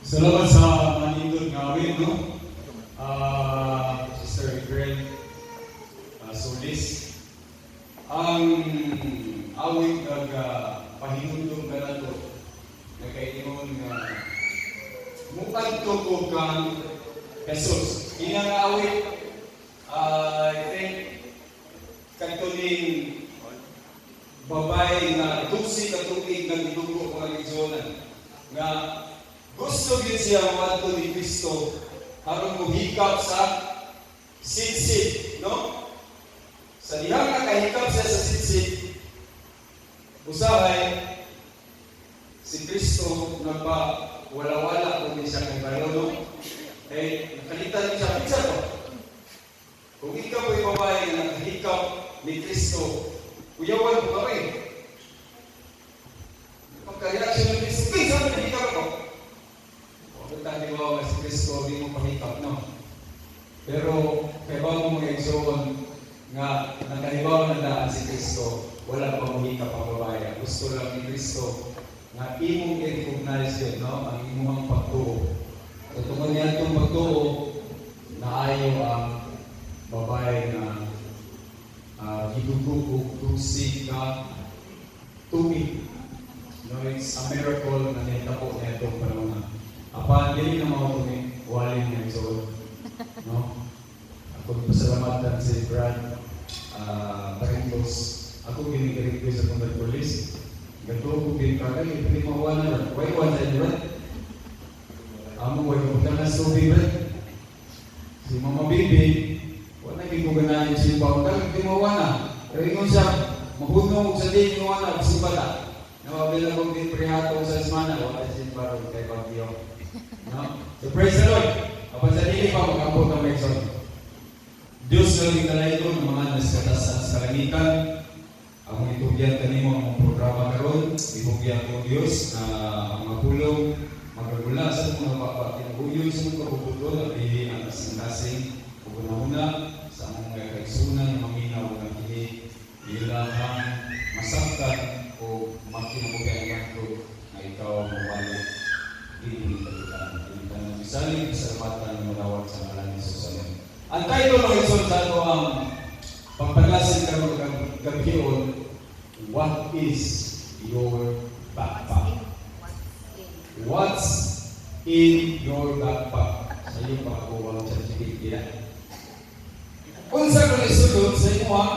Salamat sa manindot nga awit, no? Sister April Solis. Ang awit ng pahinundong ka na to, nagkaingon nga mukanto ko kang Jesus. Inang awit, I think, kantuning babae na tusi katubig ng ilugo ko ng Izonan nga gusto din siya mato ni Kristo harong muhikap sa sitsit, no? Sa dihang nakahikap siya sa sitsit, usahay si Kristo nagpa-wala-wala kung di siya kay balo, no? Eh, nakalitan niya siya, pizza ko. Kung ikaw ay babae na nakahikap ni Kristo, kuyawan mo kami. Pagka-reaction ng Kristo, pizza mo nakahikap ako. Huwag tayo ba si Kristo, di mo pahikap, no? Pero, kaya ba mo mga igsoon nga nakalibaw na daan si Kristo, wala pa mahikap ang babae. Gusto lang ni Kristo nga imong i-recognize yun, no? Ang imong pagtuo. Tutungod niya itong pagtuo na ayaw ang babae na gidugug tusig ka tubig. No, it's a miracle na nitapos na itong panahon. Apan, dili na mga tumi, walin na ito. No? Ako pasalamatan si Brad Barintos. Ako gini-request sa Combat Police. Ganto ko pinagkakay, hindi mawa na rin. Why one time, Brad? Amo, why ka na sa tubig, Brad? Si Mama Bibi, wala giguganahin siya pa. Hindi mawa na. Pero ingon siya, mahunong sa din yung anak, si Bata. Nawabila kong din prihato sa Ismana, wala siya parang kay Bagyo. No? So praise the Lord. Kapag sa dili pa, mag-abot ng Mexon. Diyos galing na ito ng mga naskatasan sa kalangitan. Ang itubyan kanimo ang programa karon, itubyan ko Diyos na ang mapulong, magagula sa mga papatinaguyod sa mga kapupulong at bihi ang kasing-kasing paguna-una sa mga kaigsunan ng maminaw ng kini ilang masaktan o makinabugayan ko na ikaw mawalo. Pilitan ng isaling kasalamatan ng malawat sa ngalan ni Jesus. Ang title ng ito sa ito ang pagpalasin ka ng gabiyon, what is your backpack? What's in your backpack? Sa iyo pa ako walang certificate. Kung sa kanisulod sa iyo ang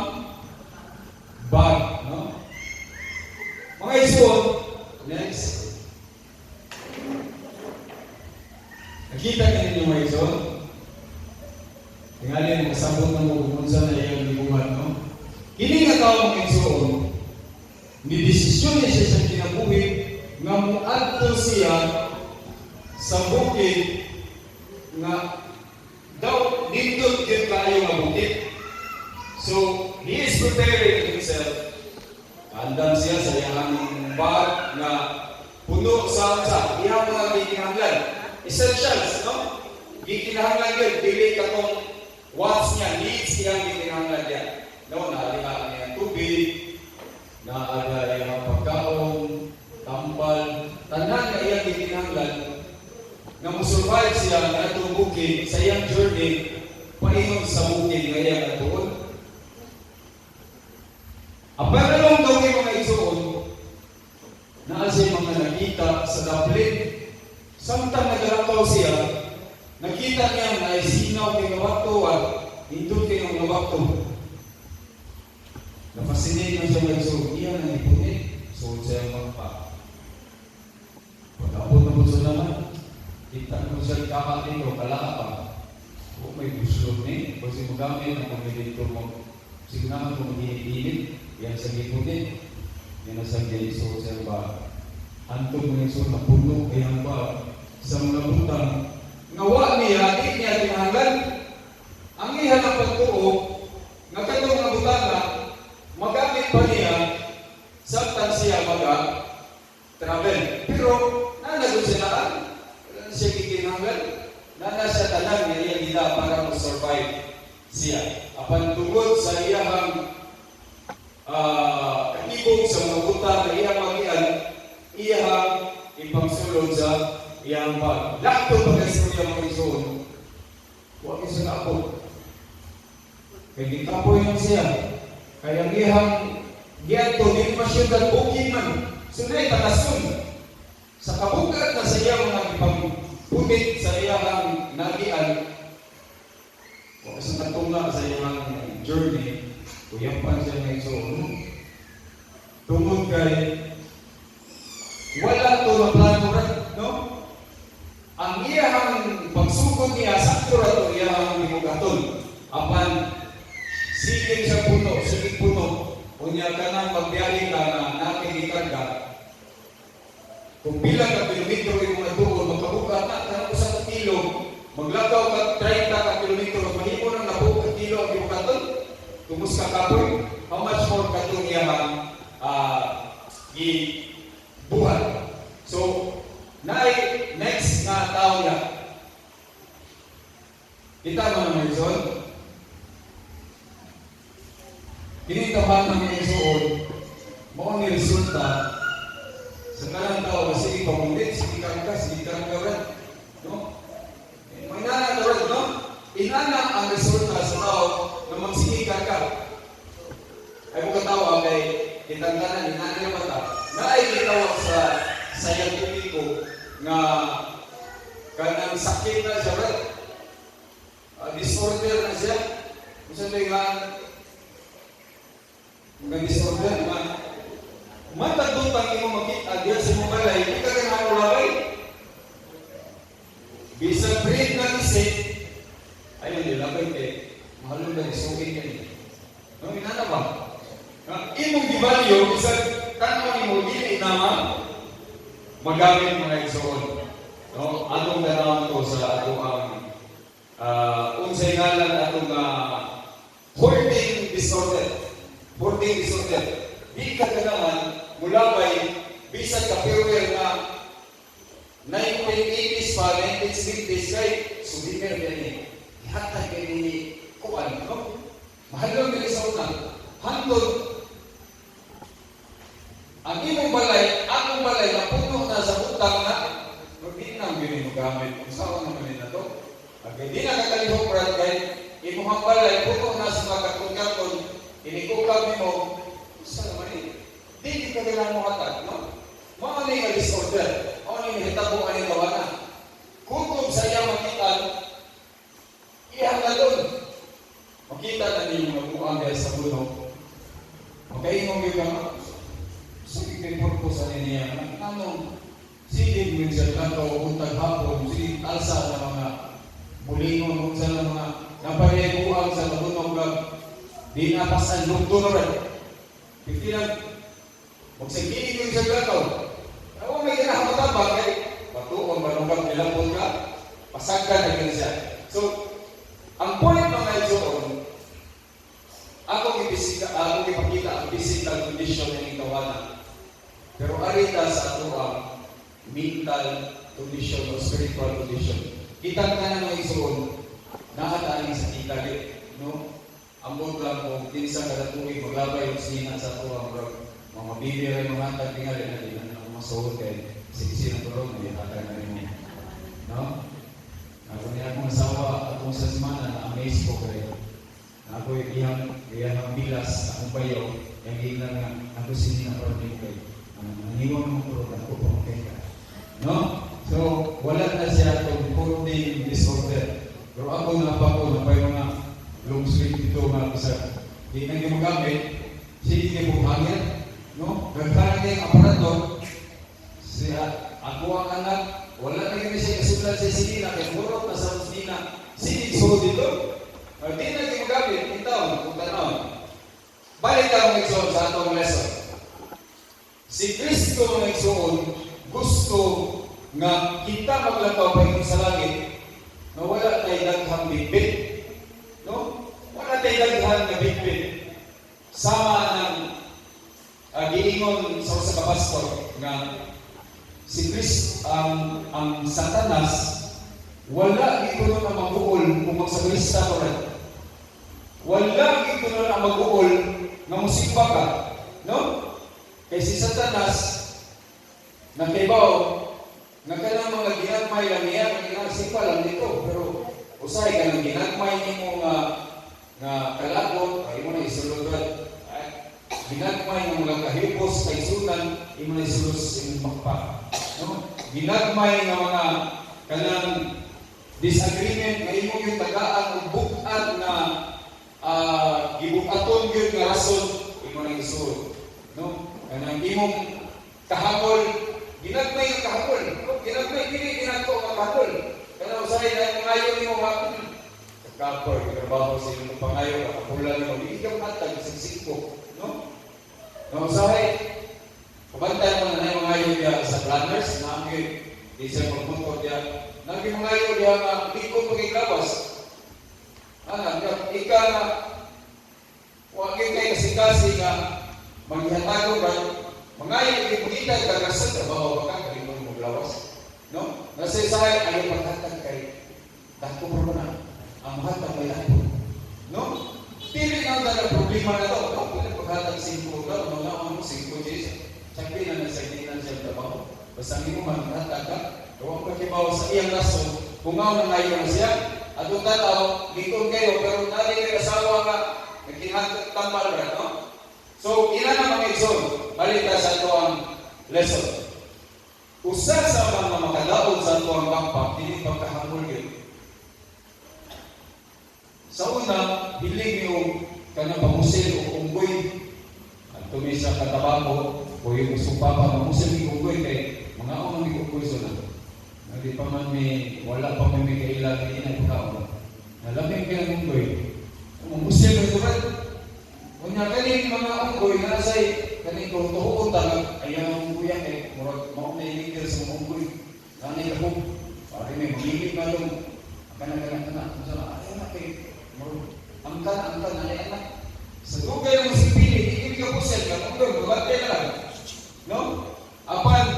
bag, no? Mga isuot, next. Nakita ka ninyo mga isuot? Tingalin, makasabot na mo kung saan na iyong libuhan, no? Kini nga tao mga isuot, nidesisyon niya siya sa kinabuhi nga muadto siya sa bukid nga daw nindot yun kayo nga bukid. So, he is preparing himself. Andam siya sa iyang bag na puno sa iyang mga gikinahanglan. Essentials, no? Gikinahanglan yun. Dili ka kung wants niya, needs iyang gikinahanglan yan. No, naalihaan niya tubig, naada iyang pagkaon, tambal, tanan na iyang gikinahanglan na musurvive siya na itong bukid sa iyang journey paingon sa bukid na iyang natuon. Ang pangalawang gawin mga isuon, na siya mga nakita sa daplin. Samtang nagalakaw siya, nakita niya na isinaw kay nawakto at hindot kay ng nawakto. Napasinit na siya mga isuon, iyan ang ipunit. So, siya magpa. Pag-abot na po siya naman, kita mo siya kakakin o kalaka. O may gusto ni, kasi magamit ang mga dito mo. Signahan mo mag-iinit. Yang sa gipunin, yan ang sa giso sa ba. Antog mo yung na puno, kayang ba, sa mga butang. Ngawa niya, di niya tinanggal. Ang iyan ang pagtuo, nga katong mga butang na, magamit pa niya, saktan siya travel. Pero, nanagot siya siya gikinanggal. Nana siya talang na iya nila para mag-survive siya. Apan tungod sa iyang katibog sa mga buta na iyang magian, iyang ipagsulod sa iyang bag. Lakto pa guys ko yung mga isuon. Huwag isa na ako. Kaya di kapoy lang siya. Kaya iyang giyato, di pa siya nag-booking man. Sunay, takasun. Sa kabukat na sa iyang mga ipagpunit sa iyang nagian, huwag isa natunga sa iyang journey, kuyapan siya ng isuon. Tungod kay wala to na plano rin, no? Ang iyang pagsugod niya, sakto rin ito iyang himugaton. Apan, sige siya puno, unya ka nang magbiyahe ka na nakikikan ka. Kung bilang ka kilometro yung mga tuon, magkabuka na, tanong ko sa kilo, maglagaw ka 30 ka kilometro, mahimo nang nabuka kilo ang himugaton, tumus ka kapoy, how much more ka itong iyang buhat. So, next na tao na. Kita mo naman yun. Kinitahan ng isuon, mo ang resulta sa kanang tao, sige pamunit, sige karangka rin. No? May nana rin, no? Inana ang resulta sa tao na magsigikan ka. Ay mo katawa kay kitangganan, inana yung mata. Naikitawag sa sayang publiko nga kanang sakit na siya rin. Disorder na siya. Kung nga disorder man. Matagutang imo makita diyan sa mobile, hindi ka ganang ulabay. Bisag breed na isip, ayun nilabay kay mahalong na isugin ka niya. No, inana ba? Imong gibalyo, bisag tanong imo, dili naman magamit mga igsoon. No? Atong ganawan to sa ato ang unsay ngalan atong hoarding disorder. Hoarding disorder. Di ka ganawan mulabay bisag ka firmware na 1980s pa, 1960s kay souvenir yan ihatag kay ni kuan, no? Mahal lang nila sa una. Handod ang imong balay, akong balay na puno na sa utang na hindi na ang gamit. Kung saan naman nila to? Okay, di na kakalihok brad kay imong balay puno na sa mga katong-katong inikukab mo. Saan naman eh? Di ka kailangan mo hatag, no? Mga nga disorder. Ano yung hitabo ang ikawana? Kung sa iya makita, iyang na doon. Makita na niyo mga buang dahil sa puno. Okay, yung mga sige kay purpose sa niya. Anong sige minsan kanto untag hapon, sige alsa na mga bulingon unsa na mga naparebuang sa mabunog kag di napasan lugto rin. Pikilan magsigi ko sa gataw. Ako may kinahamatabang kay patuon manugang nilambot ka, pasagkan na ganun siya. So, ang point mga igsoon, ako ipakita ang physical condition ng ikawana. Pero arita sa ato ang mental condition o spiritual condition. Kita ka na ng igsoon, nakataaling sa kita, no? Ambot lang mo, kinsa kada tuwing maglabay yung sina sa ato ang mga bibir ay mga tagtingali na din ang masuot kay sige ng tulong na itatay na rin mo. No? Ako niya akong asawa atong sa semana na-amaze ko kayo. Ako iyang bilas, akong bayaw, yung higlang nga ako sinin na problem kayo. Nangiwan mo ko rin ako pamukay ka. No? So, wala na siya itong hoarding disorder. Pero ako napako na pa yung mga long sleeve dito mga isa. Hindi na yung magamit, sige niya pong hangin. No? Gagkanan niya yung aparato, siya, ako ang anak, wala na yun siya kasulat sa sinina, kaya murot na sa sinina, sige, so dito, di na yung magamit, itaw, kung tanaw. Balik ang nagsuon sa atong lesson. Si Kristo ang nagsuon, gusto nga kita maglakaw pa ito sa langit, na wala tayo daghang bitbit. No? Wala tayo daghang na bitbit. Sama ng giingon sa kapastor nga si Chris ang Satanas wala ito na mag-uol kung magsagrista ko rin. Wala ito na mag-uol na musikpa ka. No? Kaya si Satanas nakibaw Nga ka ng mga ginagmay lang niya, nagsinpa lang dito, pero usay ka ng ginagmay niyo mo nga kalabot, ay mo na isulod. Ginagmay ng mga kahipos, kaisunan, ay mo na isulod sa inyong makpa. No? Ginagmay ng mga kanang disagreement, nga imo yung tagaan o bukat na gibukaton yun nga rason, ay mo na isulod. No? Kanang imong kahapol, ginagmay ng kahapol. Ginagmay, hindi ginagto ang kahapol. Kaya usay na ngayon ni mo hapon. Kahapol, trabaho sa inyong pangayon, kakapulan mo, hindi ka matag sa siko. No? No, usahay, kabantay mo na yung mga ngayon sa planners, na ang isa magpunto diya. Nagi mga ngayon diya nga, hindi ko pagkiklawas. Ika na, huwag kayo kasi nga, maghihatago ka, mga ngayon, ipagkita ka kasal, trabaho ka, kaya mo maglawas. No? Nasa isahay, ayaw paghatag kay, dako mo na, ang mahatag may lahat. No? Pili na ang problema na ito. No? Pili paghatag 5 ka, mga ano, 5 days. Sabi na nasagitan siya trabaho. Basta hindi mo maghatag ka, huwag pakibaw sa iyang rason, kung nga na ngayon na siya, at kung tataw, likod kayo, pero natin may asawa ka, nagkihatag tambal ka, no? So, ina na mga igsoon, balita sa ito ang lesson. Usa sa mga makadaon sa ito ang backpack, hindi pagkahamol yun. Sa una, hiling yung kanang pamusil o unggoy. At tumisa katabako o yung supapa, pamusil yung unggoy kay mga unang yung unggoy sa na. Hindi pa man wala pa may kailangan hindi na ipakaon. Nalamig ka ng unggoy. Pamusil yung unggoy. Kanya kaning mga unggoy na say kaning tuhukot ayaw ng unggoy yan eh. Murag maunay ligil sa mga unggoy. Nanay ka po. Pari may magiging na yung kana. Ayaw na kayo. Angkan na anak. Sa dugay ng sipili, hindi ka pusel ka, kung babate na lang. No? Apan,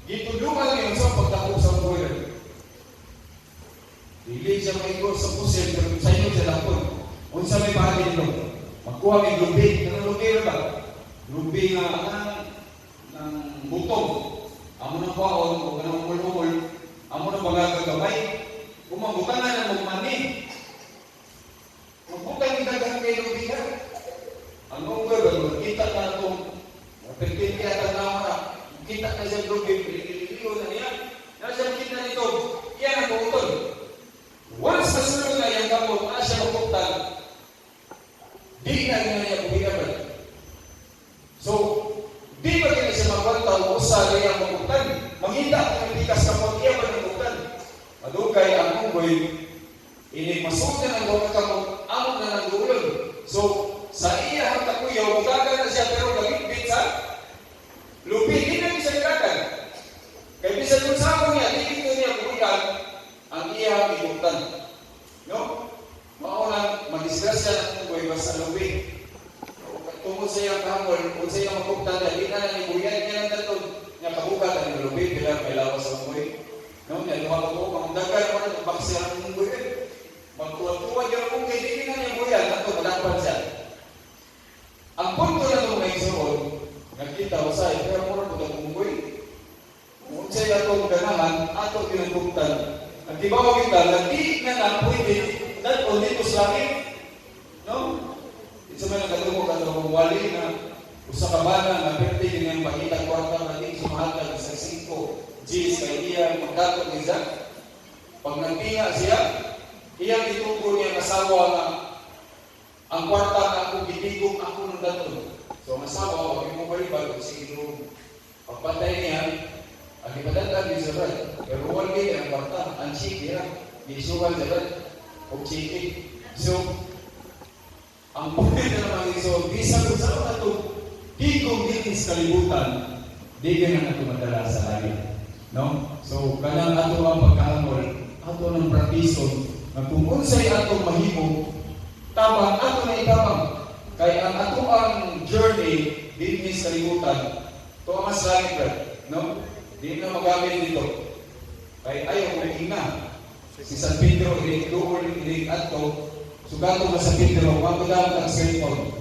gitulungan niyo sa pagdako sa buhay. Dili siya maigo sa pusel, pero sa inyo siya lakon. Unsa may bahagi nito? Magkuha may lubi. Ano lubi ba? Lubi nga ng butong. Amo ng baon, o ganang umul-umul. Amo ng mga gagamay. Kumabutan na ng magmani. Magbutang dagang kayo biya. Ang unggoy, kita na itong pagpinti at ang nama, kita na siya lubi, pilipiliyo na niya. Nasa kita nito, yan ang pagutol. Once na sunod na yung gamot, na siya magputang, di na niya pumiyaman. So, di ba kaya siya magpantang usa na yung magputang? Mangita ang bikas na pag-iyaman ng pagputang. Madugay ang unggoy, masuk na ng mga kamot, amot na ng gulong. So, sa iya ang takuyaw, magagal na siya, pero nagigit sa lupi. Hindi na siya nagagal. Kaya bisa kung sa ako niya, hindi ko niya kumikan ang iya ang ikutan. No? Maunang madisgrasya ng unggoy basta lupi. Tungkol sa iyang kahangol, kung sa iyang magkuktan, hindi na nangyayari niya ng tatong niya kabukat ang lupi, bilang may lawas sa unggoy. No? Niya lumabag ko, ang dagal mo na, baksa ang unggoy. Magtuwa-tuwa yung kung hindi na niya buyan, nato madapan siya. Ang punto na ito may suod, nagkita ko sa'yo, pero mura ko itong unggoy. Kung sa'yo itong ganahan, ato ginagugtan. Ang tibawa kita, nagdiit na na pwede, dahil dito sa langit. No? Ito may nagkatulong ka itong wali na usa ka bana na pwede yung pakita kwarta na din sumahatag sa 5 G's kay iya magdato niya. Pag nagtinga siya, iyang itugo niya asawa nga ang kwarta na akong gitigong ako ng dato. So ang asawa, huwag mo balibag, sige nung pagpatay niya, ang ipadatan niya sa red. Pero huwag niya ang kwarta, ang chiki niya, isugal sa red, o chiki. So, ang pwede na naman iso, bisang kung saan na ito, tigong din sa kalibutan, di ka na ito madala sa langit. No? So, kanang ato ang pagkahamol, ato ng praktisyon, na kung unsay atong mahimo, tamang ato na itamang. Kaya ang ato ang journey din sa kalibutan, ito ang mas langit, no? Di na magamit dito. Kaya ayaw ko ina. Si San Pedro, doon ato, sugato na sa Pedro, magkudang kang cellphone.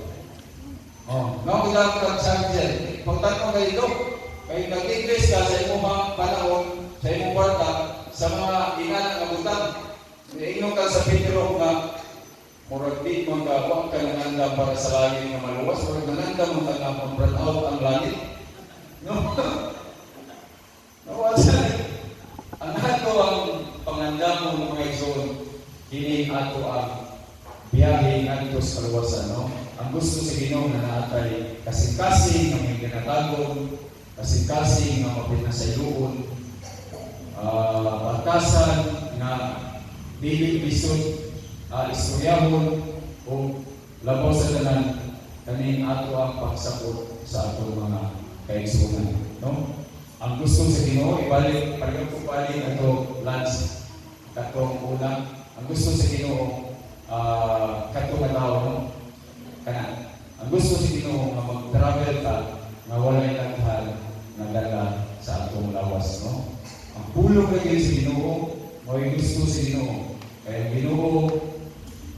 Magkudang kang charger. Pagtanong kayo dito, kaya nag-invest ka sa imong mga panahon, sa imong imong kwarta sa mga inanang abutan. Iinom ka sa Pedro nga murag di mo ka wa ka nanganda para sa langit nga maluwas, murag nanganda mo ka nga mag-burn out ang langit. No? Nawasa. Ang ato ang panganda mo mga igsoon, kini ato ang biyahe ngadto sa kaluwasan, no? Ang gusto sa Ginoo na naatay kasing-kasing nga may ginatagong, kasing-kasing nga mapinasayloon, batasan nga dili bisod istoryahon o labaw sa tanan kaning ato ang pagsapot sa ato mga kaigsunan, no? Ang gusto sa Ginoo ibalik pareho ko balik ato lunch katong ulang. Ang gusto sa Ginoo katong tao, no? Kana ang gusto sa Ginoo nga mag-travel ka nga walay naghan nga dala sa atong lawas, no? Ang pulong kay sa Ginoo mo'y gusto sa Ginoo. Kaya Ginoo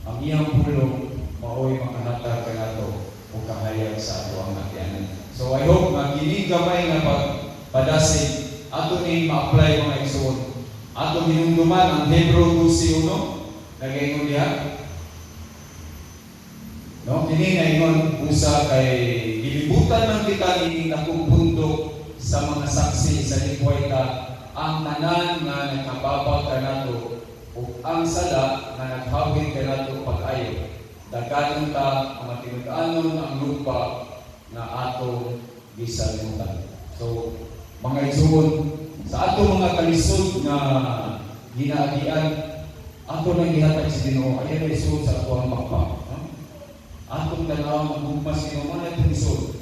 ang iyang pulong mao'y makahatag kanato o kahayag sa ato ang atianan. So I hope nga kini gamay nga pagpadasig ato ni ma-apply mga igsoon. Ato hinumduman ang Hebrew 2:1 nagaingon diha. No, kini nga ingon usa kay gilibutan man kita ini akong bundok sa mga saksi sa libuhay ka ang tanan nga nagkababag kanato ug ang sala nga naghawid kanato pag-ayo. Daghanon ta ang tinud-anon ang lupa nga ato gisalimutan. So mga igsoon, sa ato mga kalisod nga ginaagian, ato nang gihatag sa Ginoo, ayan ay isod sa ato ang makpa. Atong tanaw ang gugma sa Ginoo, man ay isod.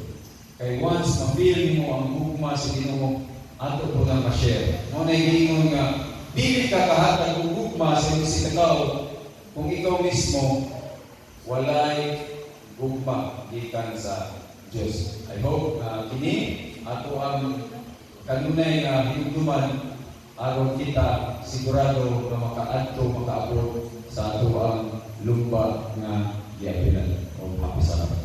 Kay once ma-feel mo ang gugma sa Ginoo, ato po nang ma-share. Mo na giingon nga, dili ka kahatag og gugma sa imong sinagaw kung ikaw mismo walay gugma gikan sa Dios. I hope na kini ato ang kanunay nga hinumduman aron kita sigurado na makaadto makaabot sa ato ang lumba nga giapilan o mapisarap.